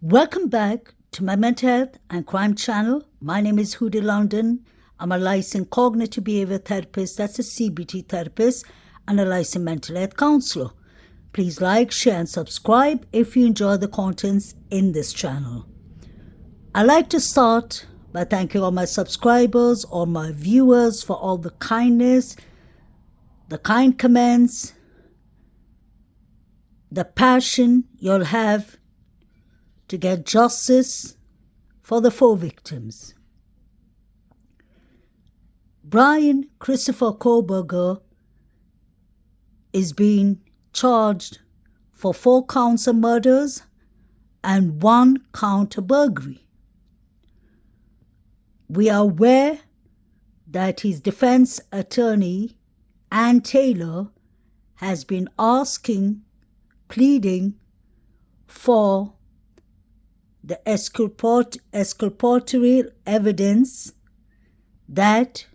Welcome back to my mental health and crime channel. My name is Hootie London. I'm a licensed cognitive behavior therapist, that's a CBT therapist, and a licensed mental health counselor. Please like, share, and subscribe if you enjoy the contents in this channel. I'd like to start by thanking all my subscribers, all my viewers for all the kindness, the kind comments, the passion you'll have to get justice for the 4 victims. Brian Christopher Koberger is being charged for 4 counts of murders and 1 count of burglary. We are aware that his defense attorney, Ann Taylor, has been pleading for the exculpatory evidence that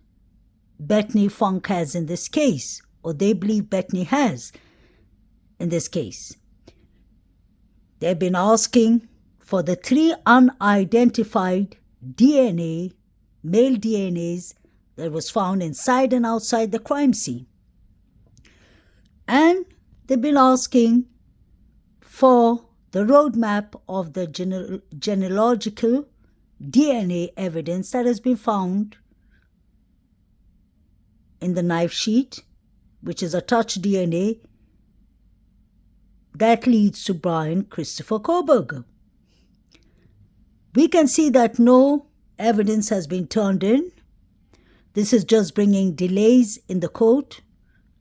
Bethany Funk has in this case, or they believe Bethany has in this case. They've been asking for the 3 unidentified DNA, male DNAs, that was found inside and outside the crime scene. And they've been asking for the roadmap of the genealogical DNA evidence that has been found in the knife sheet, which is a touch DNA that leads to Brian Christopher Koberger. We can see that no evidence has been turned in. This is just bringing delays in the court,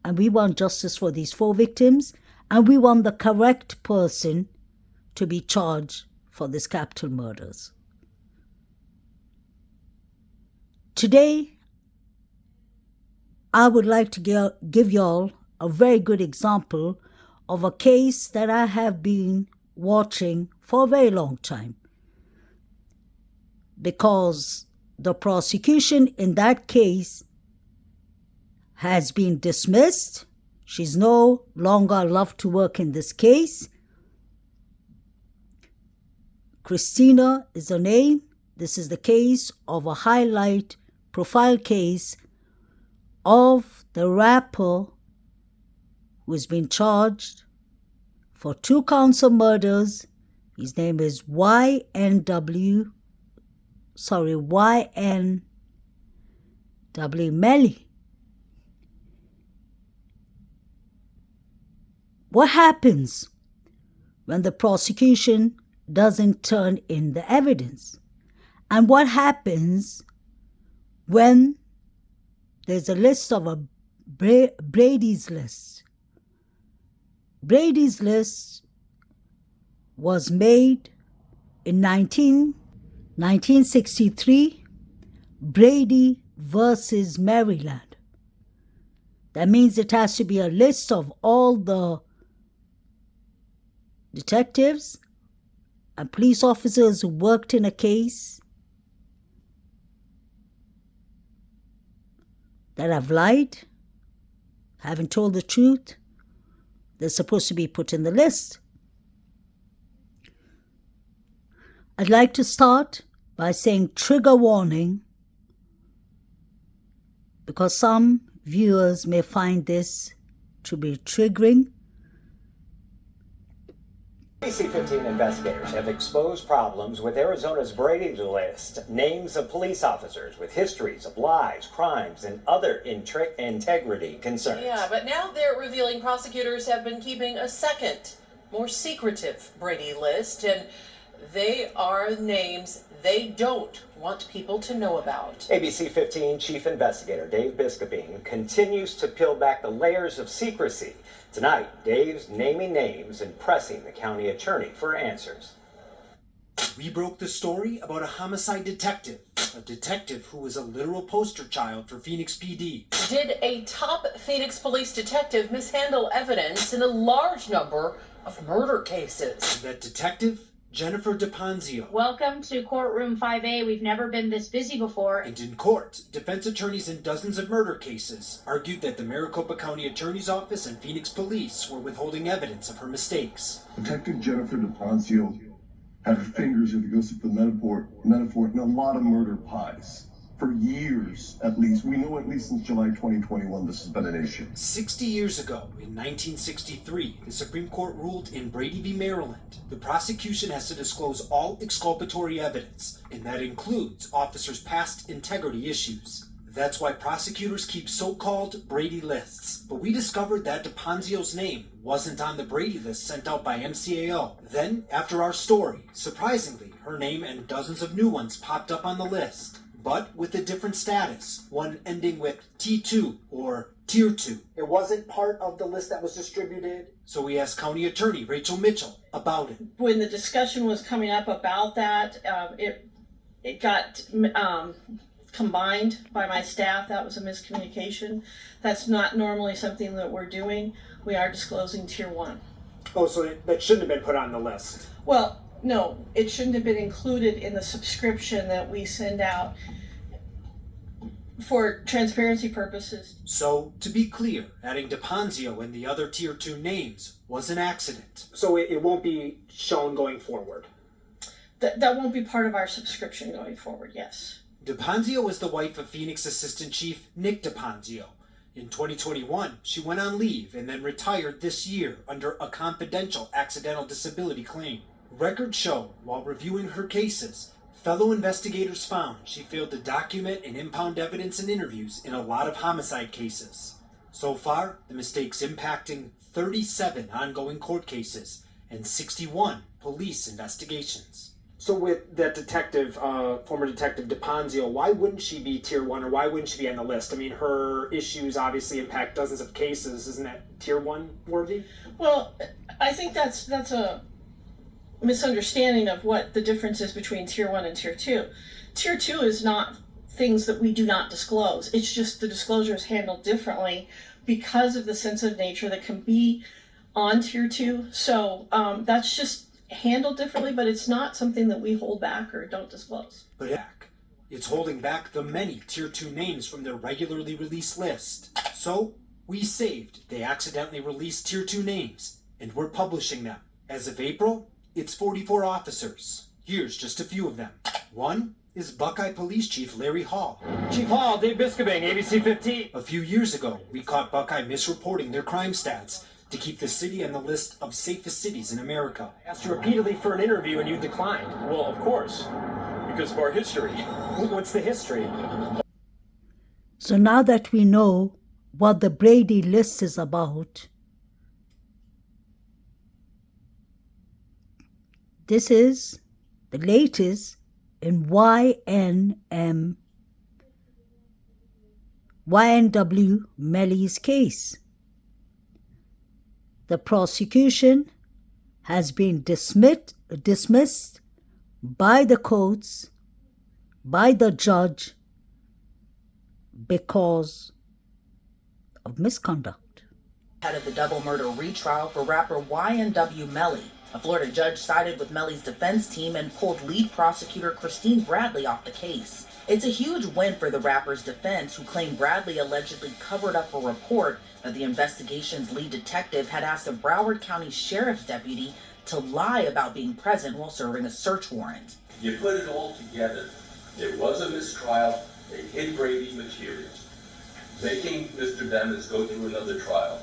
and we want justice for these 4 victims, and we want the correct person to be charged for these capital murders. Today, I would like to give y'all a very good example of a case that I have been watching for a very long time, because the prosecution in that case has been dismissed. She's no longer allowed to work in this case. Christina is her name. This is the case of a highlight profile case of the rapper who has been charged for 2 counts of murders. His name is YNW Melly. What happens when the prosecution doesn't turn in the evidence? And what happens when there's a list of a Brady's list? Brady's list was made in 1963, Brady versus Maryland. That means it has to be a list of all the detectives and police officers who worked in a case that have lied, haven't told the truth. They're supposed to be put in the list. I'd like to start by saying trigger warning, because some viewers may find this to be triggering. ABC-15 investigators have exposed problems with Arizona's Brady list, names of police officers with histories of lies, crimes, and other integrity concerns. Yeah, but now they're revealing prosecutors have been keeping a second, more secretive Brady list, and they are names they don't want people to know about. ABC-15 Chief Investigator Dave Biscopine continues to peel back the layers of secrecy. Tonight, Dave's naming names and pressing the county attorney for answers. We broke the story about a homicide detective, a detective who was a literal poster child for Phoenix PD. Did a top Phoenix police detective mishandle evidence in a large number of murder cases? That detective, Jennifer DePonzio. Welcome to courtroom 5A. We've never been this busy before. And in court, defense attorneys in dozens of murder cases argued that the Maricopa County Attorney's Office and Phoenix Police were withholding evidence of her mistakes. Detective Jennifer DePonzio had her fingers, if it goes to the metaphor, in a lot of murder pies. For years, at least. We know at least since July 2021 this has been an issue. 60 years ago, in 1963, the Supreme Court ruled in Brady v. Maryland, the prosecution has to disclose all exculpatory evidence, and that includes officers' past integrity issues. That's why prosecutors keep so-called Brady lists. But we discovered that DePonzio's name wasn't on the Brady list sent out by MCAO. Then, after our story, surprisingly, her name and dozens of new ones popped up on the list, but with a different status, one ending with T2 or Tier 2. It wasn't part of the list that was distributed. So we asked County Attorney Rachel Mitchell about it. When the discussion was coming up about that, it got combined by my staff. That was a miscommunication. That's not normally something that we're doing. We are disclosing Tier 1. Oh, so that shouldn't have been put on the list. Well, no, it shouldn't have been included in the subscription that we send out for transparency purposes. So, to be clear, adding DePonzio and the other Tier 2 names was an accident. So it won't be shown going forward. That won't be part of our subscription going forward, yes. DePonzio was the wife of Phoenix Assistant Chief Nick DePonzio. In 2021, she went on leave and then retired this year under a confidential accidental disability claim. Records show, while reviewing her cases, fellow investigators found she failed to document and impound evidence and interviews in a lot of homicide cases. So far, the mistakes impacting 37 ongoing court cases and 61 police investigations. So with that detective, former detective DePonzio, why wouldn't she be Tier 1 or why wouldn't she be on the list? I mean, her issues obviously impact dozens of cases. Isn't that Tier 1 worthy? Well, I think that's a misunderstanding of what the difference is between Tier 1 and Tier 2. Tier 2 is not things that we do not disclose. It's just the disclosure is handled differently because of the sensitive nature that can be on Tier 2. So that's just handled differently, but it's not something that we hold back or don't disclose. But it's holding back the many Tier 2 names from their regularly released list. So, we saved the accidentally released Tier 2 names, and we're publishing them. As of April, it's 44 officers. Here's just a few of them. One is Buckeye Police Chief Larry Hall. Chief Hall, Dave Biscobing, ABC 15. A few years ago, we caught Buckeye misreporting their crime stats to keep the city on the list of safest cities in America. Asked you repeatedly for an interview and you declined. Well, of course, because of our history. What's the history? So now that we know what the Brady list is about, this is the latest in YNW Melly's case. The prosecution has been dismissed by the courts, by the judge, because of misconduct. Head of the double murder retrial for rapper YNW Melly. A Florida judge sided with Melly's defense team and pulled lead prosecutor Christine Bradley off the case. It's a huge win for the rapper's defense, who claimed Bradley allegedly covered up a report that the investigation's lead detective had asked a Broward County Sheriff's deputy to lie about being present while serving a search warrant. You put it all together. It was a mistrial. They hid Brady materials. Making Mr. Dennis go through another trial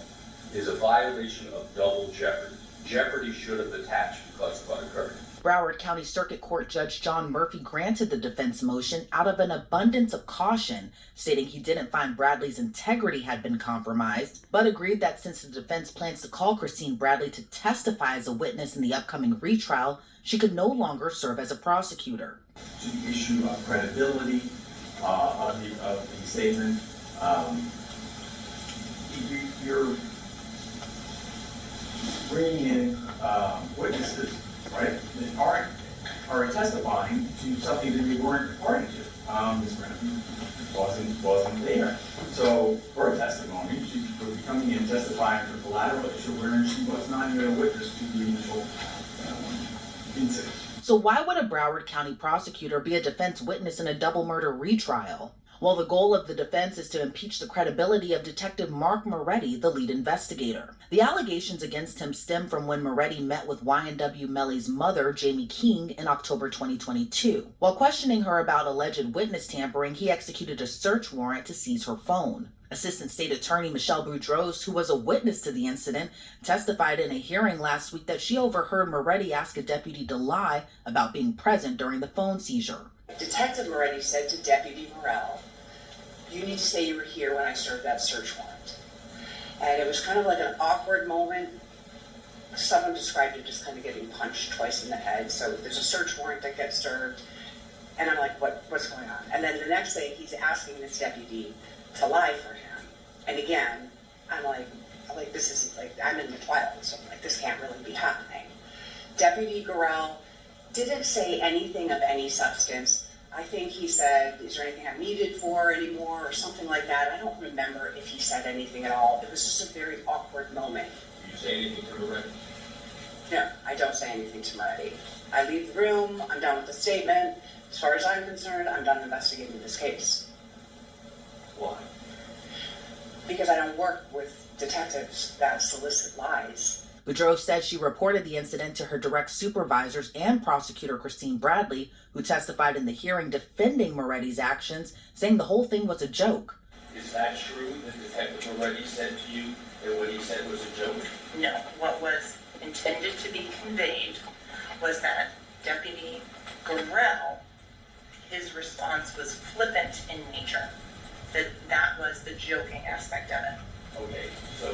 is a violation of double jeopardy. Jeopardy should have attached because of what occurred. Broward County Circuit Court Judge John Murphy granted the defense motion out of an abundance of caution, stating he didn't find Bradley's integrity had been compromised, but agreed that since the defense plans to call Christine Bradley to testify as a witness in the upcoming retrial, she could no longer serve as a prosecutor. The issue of credibility of the statement, you're bringing in witnesses, right, that are testifying to something that you weren't party to. Ms. Brennan wasn't there. So her testimony, she would be coming in testifying for collateral issue, wherein she was not even a witness to the initial incident. So why would a Broward County prosecutor be a defense witness in a double murder retrial? Well, the goal of the defense is to impeach the credibility of Detective Mark Moretti, the lead investigator. The allegations against him stem from when Moretti met with YNW Melly's mother, Jamie King, in October 2022. While questioning her about alleged witness tampering, he executed a search warrant to seize her phone. Assistant State Attorney Michelle Boudreaux, who was a witness to the incident, testified in a hearing last week that she overheard Moretti ask a deputy to lie about being present during the phone seizure. Detective Moretti said to Deputy Morrell, "You need to say you were here when I served that search warrant." And it was kind of like an awkward moment. Someone described it just kind of getting punched twice in the head. So there's a search warrant that gets served, and I'm like, what's going on? And then the next day, he's asking this deputy to lie for him. And again, I'm like, this is like, I'm in the twilight, so I'm like, this can't really be happening. Deputy Gorell didn't say anything of any substance. I think he said, "Is there anything I'm needed for anymore?" or something like that. I don't remember if he said anything at all. It was just a very awkward moment. Do you say anything to Moretti? No, I don't say anything to Moretti. I leave the room, I'm done with the statement. As far as I'm concerned, I'm done investigating this case. Why? Because I don't work with detectives that solicit lies. Boudreaux said she reported the incident to her direct supervisors and prosecutor Christine Bradley, who testified in the hearing defending Moretti's actions, saying the whole thing was a joke. Is that true that Detective Moretti said to you that what he said was a joke? No, what was intended to be conveyed was that Deputy Gorell, his response was flippant in nature. That was the joking aspect of it. Okay, so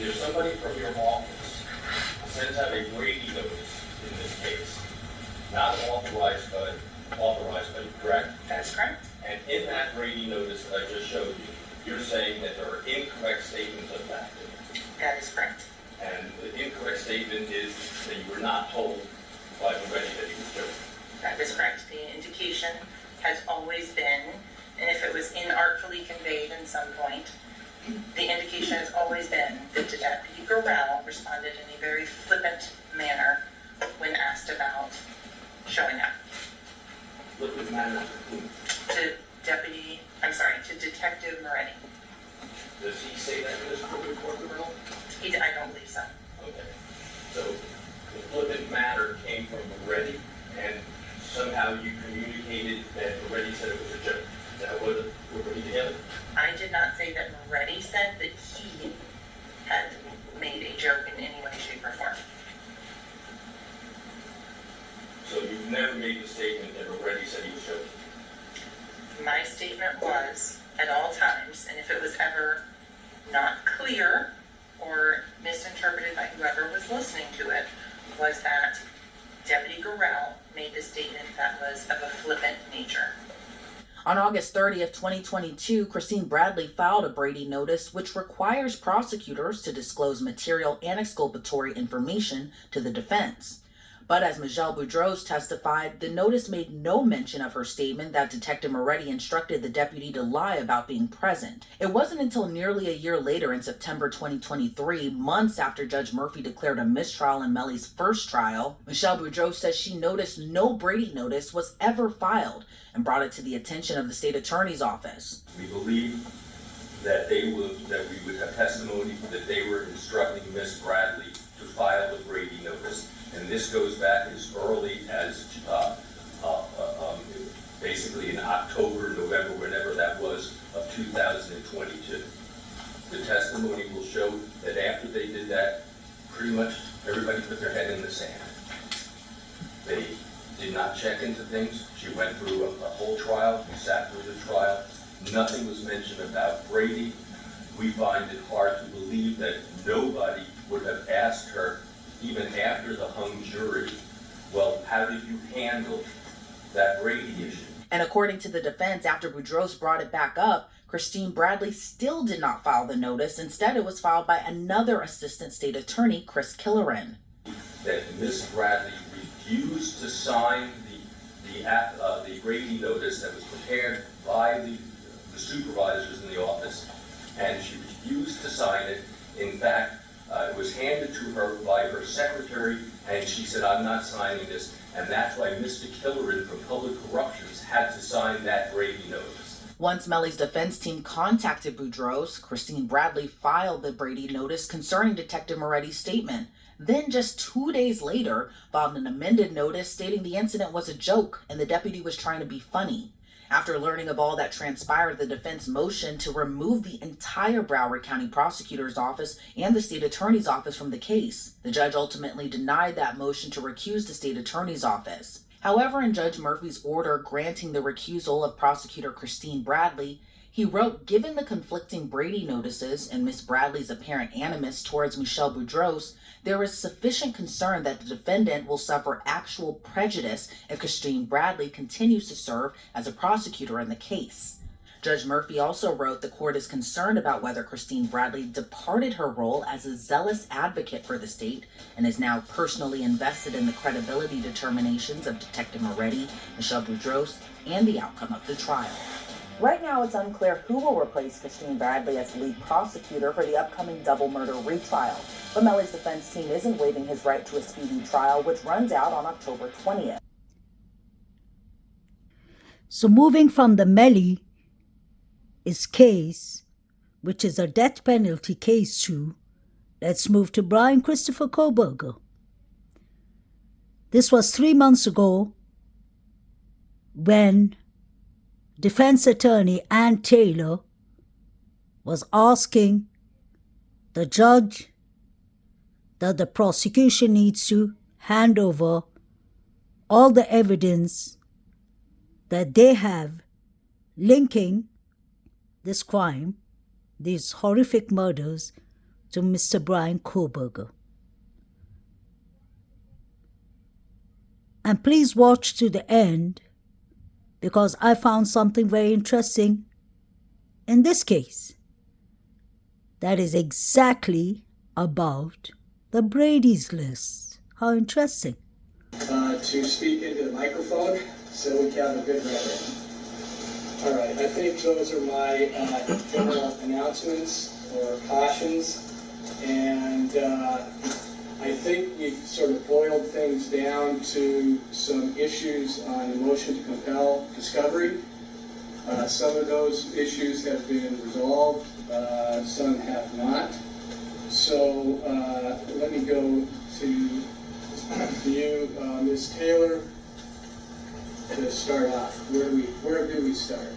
if somebody from your office sends out a Brady notice in this case, not authorized by you, correct? That's correct. And in that Brady notice that I just showed you, you're saying that there are incorrect statements of fact. That is correct. And the incorrect statement is that you were not told by Moretti that he was joking. That is correct. The indication has always been, and if it was inartfully conveyed in some point, the indication has always been that Deputy Gorell responded in a very flippant manner when asked about showing up. Flippant manner? To Detective Moretti. Does he say that in his report, Gorell? I don't believe so. Okay. So the flippant matter came from Moretti, and somehow you communicated that Moretti said it was a joke. Is that what we're putting together? I did not say that Moretti said that he had made a joke in any way, shape, or form. So you've never made the statement that Moretti said he was joking? My statement was, at all times, and if it was ever not clear or misinterpreted by whoever was listening to it, was that Deputy Gorell made the statement that was of a flippant nature. On August 30th, 2022, Christine Bradley filed a Brady notice which requires prosecutors to disclose material and exculpatory information to the defense. But as Michelle Boudreaux testified, the notice made no mention of her statement that Detective Moretti instructed the deputy to lie about being present. It wasn't until nearly a year later in September 2023, months after Judge Murphy declared a mistrial in Melly's first trial, Michelle Boudreaux says she noticed no Brady notice was ever filed and brought it to the attention of the state attorney's office. We believe that we would have testimony that they were instructing Miss Bradley to file the Brady notice. And this goes back as early as basically in October, November, whenever that was, of 2022. The testimony will show that after they did that, pretty much everybody put their head in the sand. They did not check into things. She went through a whole trial. We sat through the trial. Nothing was mentioned about Brady. We find it hard to believe that nobody would have asked her, even after the hung jury, well, how did you handle that Brady issue? And according to the defense, after Boudreaux brought it back up, Christine Bradley still did not file the notice. Instead, it was filed by another assistant state attorney, Chris Killeran. That Miss Bradley refused to sign the Brady notice that was prepared by the supervisors in the office, and she refused to sign it. In fact, It was handed to her by her secretary, and she said, "I'm not signing this." And that's why Mr. Killeran from Public Corruptions had to sign that Brady notice. Once Melly's defense team contacted Boudreaux's, Christine Bradley filed the Brady notice concerning Detective Moretti's statement. Then just 2 days later, filed an amended notice stating the incident was a joke and the deputy was trying to be funny. After learning of all that transpired, the defense motioned to remove the entire Broward County Prosecutor's Office and the State Attorney's Office from the case. The judge ultimately denied that motion to recuse the State Attorney's Office. However, in Judge Murphy's order granting the recusal of Prosecutor Christine Bradley, he wrote, given the conflicting Brady notices and Ms. Bradley's apparent animus towards Michelle Boudreaux, there is sufficient concern that the defendant will suffer actual prejudice if Christine Bradley continues to serve as a prosecutor in the case. Judge Murphy also wrote the court is concerned about whether Christine Bradley departed her role as a zealous advocate for the state and is now personally invested in the credibility determinations of Detective Moretti, Michelle Boudreaux, and the outcome of the trial. Right now, it's unclear who will replace Christine Bradley as lead prosecutor for the upcoming double murder retrial. But Melly's defense team isn't waiving his right to a speedy trial, which runs out on October 20th. So moving from the Melly's case, which is a death penalty case too, let's move to Brian Christopher Kohberger. This was 3 months ago when defense attorney Ann Taylor was asking the judge that the prosecution needs to hand over all the evidence that they have linking this crime, these horrific murders, to Mr. Brian Kohberger. And please watch to the end, because I found something very interesting in this case that is exactly about the Brady's list. How interesting. To speak into the microphone so we can have a good record. All right, I think those are my general announcements or cautions, and I think we've sort of boiled things down to some issues on the motion to compel discovery. Some of those issues have been resolved, some have not. So let me go to you, Ms. Taylor, to start off. Where do we start?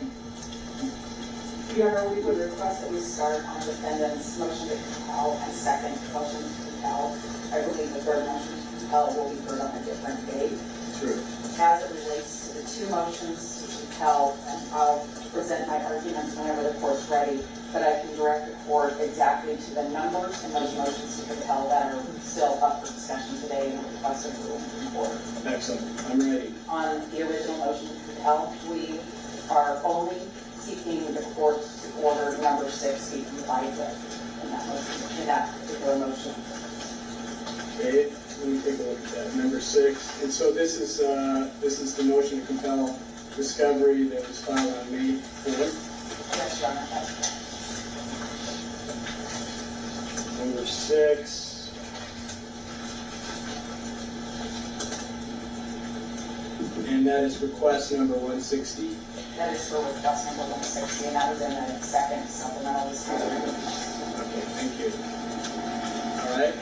Your Honor, we would request that we start on the defendant's motion to compel and second motion to compel. I believe the third motion to compel will be heard on a different date. True. As it relates to the two motions to compel, and I'll present my arguments whenever the court's ready, but I can direct the court exactly to the numbers in those motions to compel that are still up for discussion today and requested for the court. Excellent. I'm ready. On the original motion to compel, we are only seeking the court to order number 6 be complied with in that motion, in that particular motion. Okay, let me take a look at that. Number 6. And so this is the motion to compel discovery that was filed on May 4th. Yes, Your Honor. Number 6. And that is request number 160. That is for request number 160, and that is in the second supplemental discovery. Okay, thank you. All right.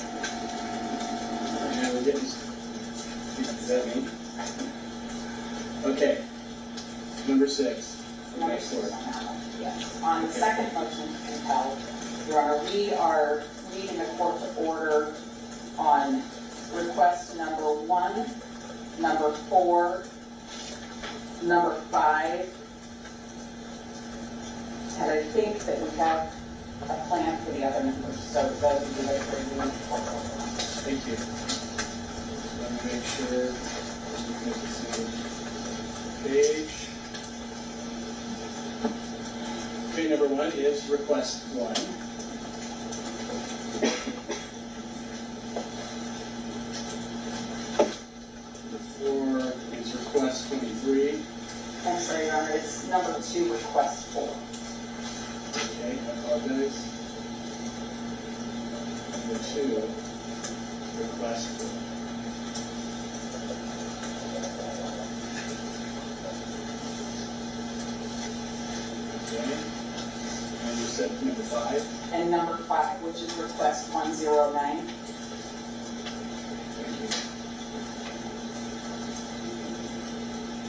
And we're getting, is that me? Okay. Number 6. Number 6 on that one, yes. On the second motion to compel, Your Honor, we are leading the court to order on request number 1, number 4, number 5, and I think that we have a plan for the other numbers, so those would be the 3 we want to court order on. Thank you. Let me make sure we get the same page. Okay, number 1 is request 1. Number 4 is request 23. I'm sorry, Your Honor, it's number 2, request 4. Okay, I apologize. number 2, request. Okay. And you said number 5? And number 5, which is request 109. Thank you.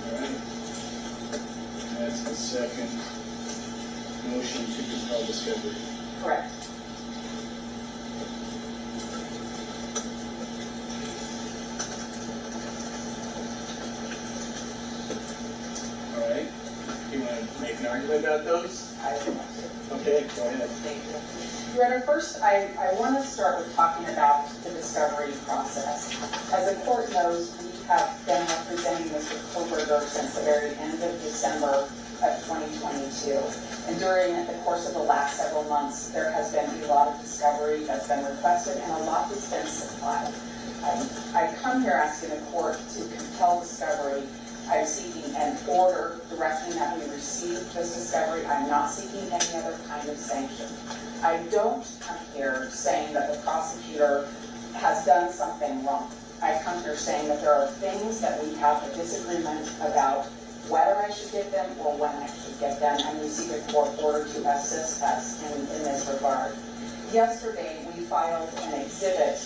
All right. That's the second motion to compel discovery. Correct. All right. You want to make an argument about those? I would like to. Okay, go ahead. Thank you. Your Honor, first, I want to start with talking about the discovery process. As the court knows, we have been representing Mr. Koberger since the very end of December of 2022. And during the course of the last several months, there has been a lot of discovery that's been requested and a lot that's been supplied. I come here asking the court to compel discovery. I'm seeking an order directing that we receive this discovery. I'm not seeking any other kind of sanction. I don't come here saying that the prosecutor has done something wrong. I come here saying that there are things that we have a disagreement about whether I should get them or when I should get them, and we seek a court order to assist us in this regard. Yesterday, we filed an exhibit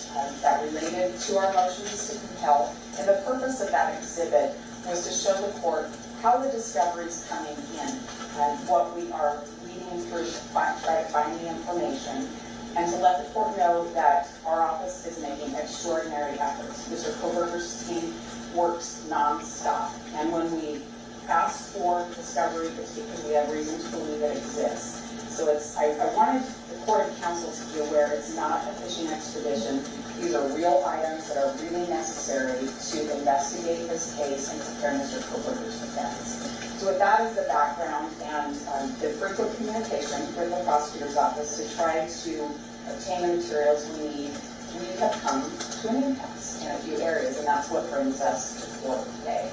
that related to our motions to compel, and the purpose of that exhibit was to show the court how the discovery is coming in and what we are reading through to try to find the information, and to let the court know that our office is making extraordinary efforts. Mr. Koberger's team works nonstop, and when we ask for discovery, it's because we have reason to believe it exists. So I wanted the court and counsel to be aware it's not a fishing expedition. These are real items that are really necessary to investigate this case and prepare Mr. Koberger's defense. So with that as the background and the frequent communication with the prosecutor's office to try to obtain the materials we need, we have come to an impasse in a few areas, and that's what brings us to court today.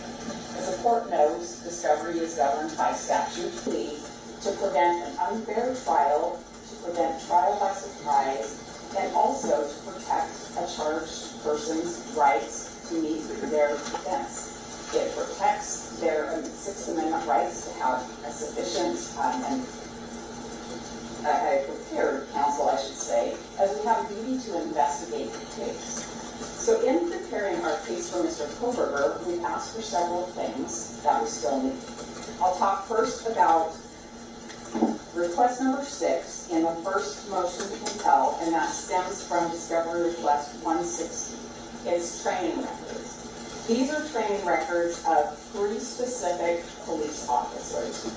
As the court knows, discovery is governed by statute to prevent an unfair trial, to prevent trial by surprise, and also to protect a charged person's rights to meet their defense. It protects their Sixth Amendment rights to have a sufficient and a prepared counsel, I should say, as we have a duty to investigate the case. So in preparing our case for Mr. Koberger, we've asked for several things that we still need. I'll talk first about request number 6 in the first motion to compel, and that stems from discovery request 160. It's training records. These are training records of 3 specific police officers.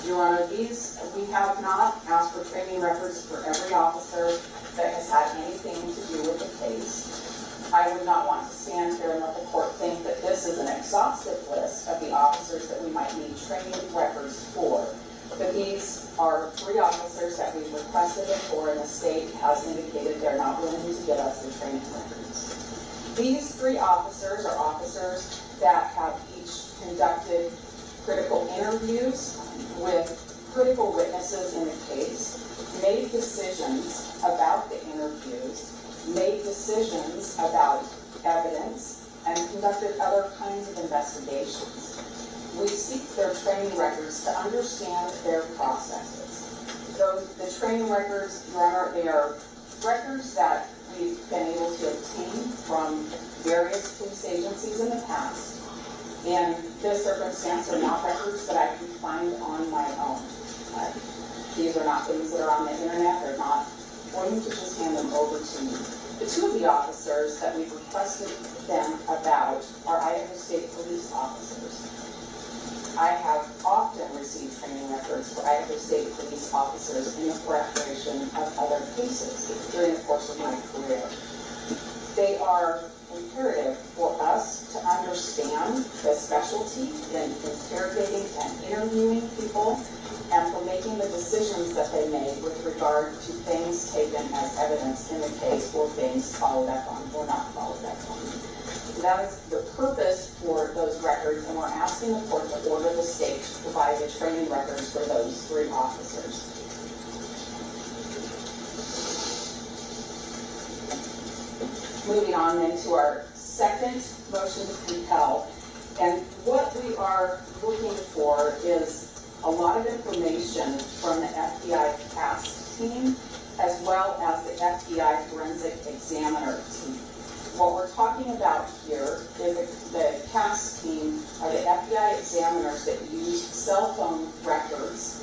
Your Honor, we have not asked for training records for every officer that has had anything to do with the case. I would not want to stand here and let the court think that this is an exhaustive list of the officers that we might need training records for. But these are 3 officers that we've requested it for, and the state has indicated they're not willing to give us the training records. These 3 officers are officers that have each conducted critical interviews with critical witnesses in the case, made decisions about the interviews, made decisions about evidence, and conducted other kinds of investigations. We seek their training records to understand their processes. The training records, Your Honor, they are records that we've been able to obtain from various police agencies in the past. In this circumstance, are not records that I can find on my own. These are not things that are on the internet. They're not going to just hand them over to me. The 2 of the officers that we've requested them about are Idaho State police officers. I have often received training records for Idaho State police officers in the preparation of other cases during the course of my career. They are imperative for us to understand the specialty in interrogating and interviewing people, and for making the decisions that they made with regard to things taken as evidence in the case or things followed up on or not followed up on. That is the purpose for those records, and we're asking the court to order the state to provide the training records for those 3 officers. Moving on then to our second motion to compel. And what we are looking for is a lot of information from the FBI task team as well as the FBI forensic examiner team. What we're talking about here is the task team are the FBI examiners that use cell phone records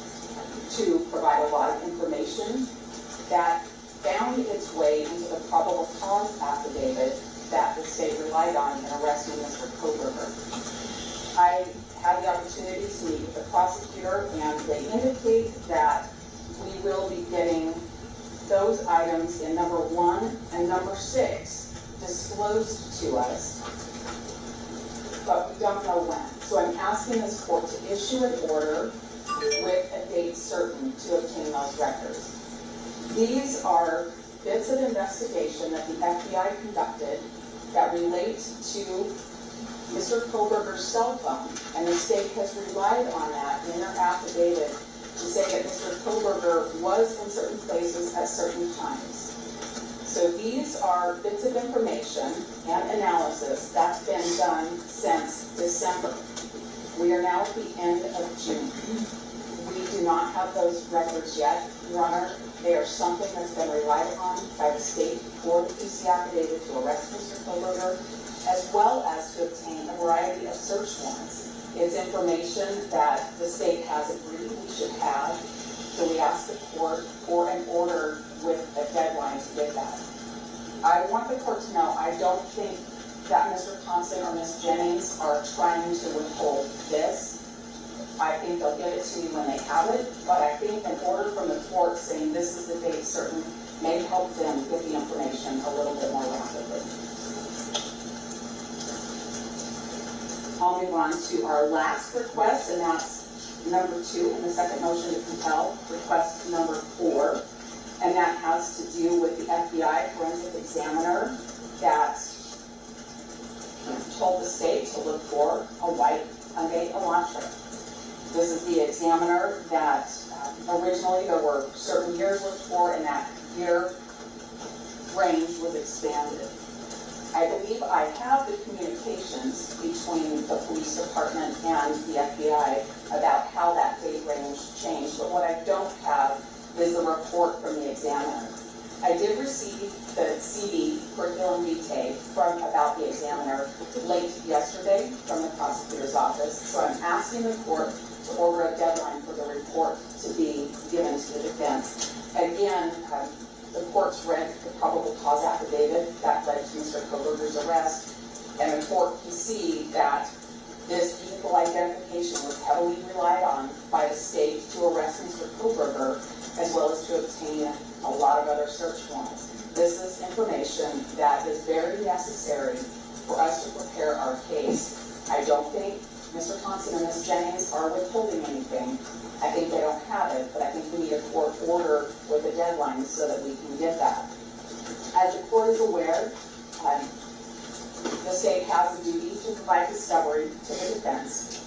to provide a lot of information that found its way into the probable cause affidavit that the state relied on in arresting Mr. Koberger. I had the opportunity to meet with the prosecutor, and they indicate that we will be getting those items in number 1 and number 6 disclosed to us, but we don't know when. So I'm asking this court to issue an order with a date certain to obtain those records. These are bits of investigation that the FBI conducted that relate to Mr. Koberger's cell phone, and the state has relied on that in their affidavit to say that Mr. Koberger was in certain places at certain times. So these are bits of information and analysis that's been done since December. We are now at the end of June. We do not have those records yet, Your Honor. They are something that's been relied upon by the state for the PC affidavit to arrest Mr. Koberger, as well as to obtain a variety of search warrants. It's information that the state has agreed we should have, so we ask the court for an order with a deadline to get that. I want the court to know I don't think that Mr. Thompson or Ms. Jennings are trying to withhold this. I think they'll give it to you when they have it, but I think an order from the court saying this is the date certain may help them get the information a little bit more rapidly. I'll move on to our last request, and that's number 2 in the second motion to compel, request number 4, and that has to do with the FBI forensic examiner that told the state to look for a white Hyundai Elantra. This is the examiner that originally there were certain years looked for, and that year range was expanded. I believe I have the communications between the police department and the FBI about how that date range changed, but what I don't have is the report from the examiner. I did receive the CD, curriculum vitae, from about the examiner late yesterday from the prosecutor's office, so I'm asking the court to order a deadline for the report to be given to the defense. Again, the court's read the probable cause affidavit that led to Mr. Koberger's arrest, and the court can see that this vehicle identification was heavily relied on by the state to arrest Mr. Koberger, as well as to obtain a lot of other search warrants. This is information that is very necessary for us to prepare our case. I don't think Mr. Thompson and Ms. Jennings are withholding anything. I think they don't have it, but I think we need a court order with a deadline so that we can get that. As the court is aware, the state has a duty to provide discovery to the defense.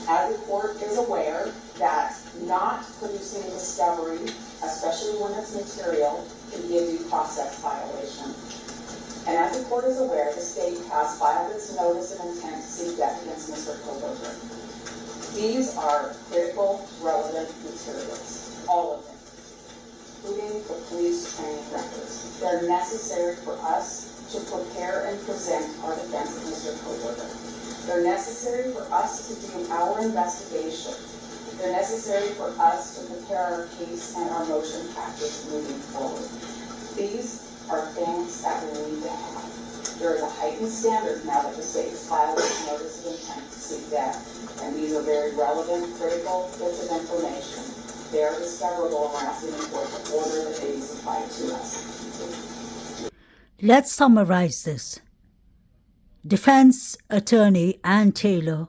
As the court is aware that not producing discovery, especially when it's material, can be a due process violation. And as the court is aware, the state has filed its notice of intent to seek death against Mr. Koberger. These are critical, relevant materials, all of them, including the police training records. They're necessary for us to prepare and present our defense of Mr. Koberger. They're necessary for us to do our investigation. They're necessary for us to prepare our case and our motion practice moving forward. These are things that we need to have. There is a heightened standard now that the state has filed its notice of intent to seek death, and these are very relevant, critical bits of information. They are discoverable, and we're asking the court to order that they be supplied to us. Let's summarize this. Defense attorney Ann Taylor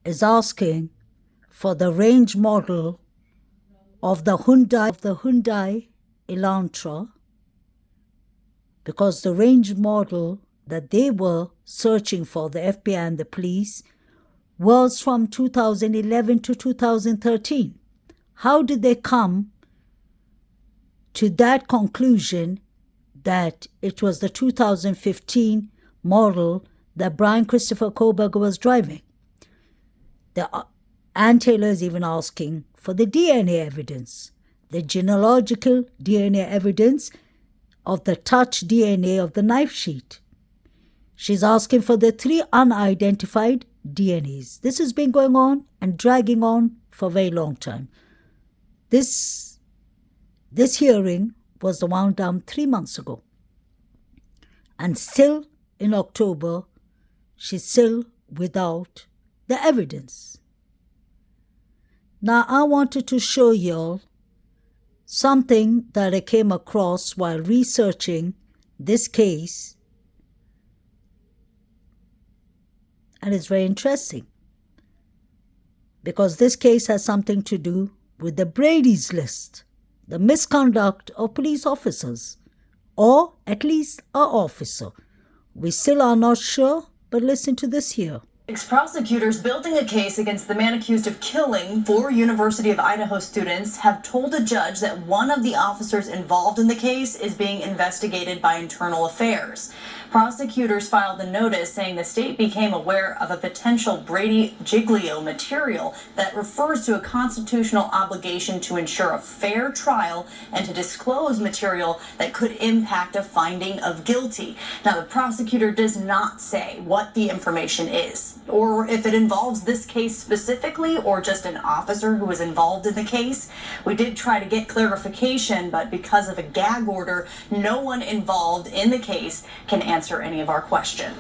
is asking for the range model of the Hyundai Elantra, because the range model that they were searching for, the FBI and the police, was from 2011 to 2013. How did they come to that conclusion that it was the 2015 model that Brian Christopher Koberger was driving. Ann Taylor is even asking for the DNA evidence, the genealogical DNA evidence of the touch DNA of the knife sheet. She's asking for the 3 unidentified DNAs. This has been going on and dragging on for a very long time. This hearing was the one done 3 months ago. And still in October, she's still without the evidence. Now, I wanted to show y'all something that I came across while researching this case, and it's very interesting because this case has something to do with the Brady's list, the misconduct of police officers, or at least an officer. We still are not sure, but listen to this here. Prosecutors building a case against the man accused of killing 4 University of Idaho students have told a judge that one of the officers involved in the case is being investigated by Internal Affairs. Prosecutors filed a notice saying the state became aware of a potential Brady Giglio material that refers to a constitutional obligation to ensure a fair trial and to disclose material that could impact a finding of guilty. Now, the prosecutor does not say what the information is, or if it involves this case specifically or just an officer who was involved in the case. We did try to get clarification, but because of a gag order, no one involved in the case can answer any of our questions.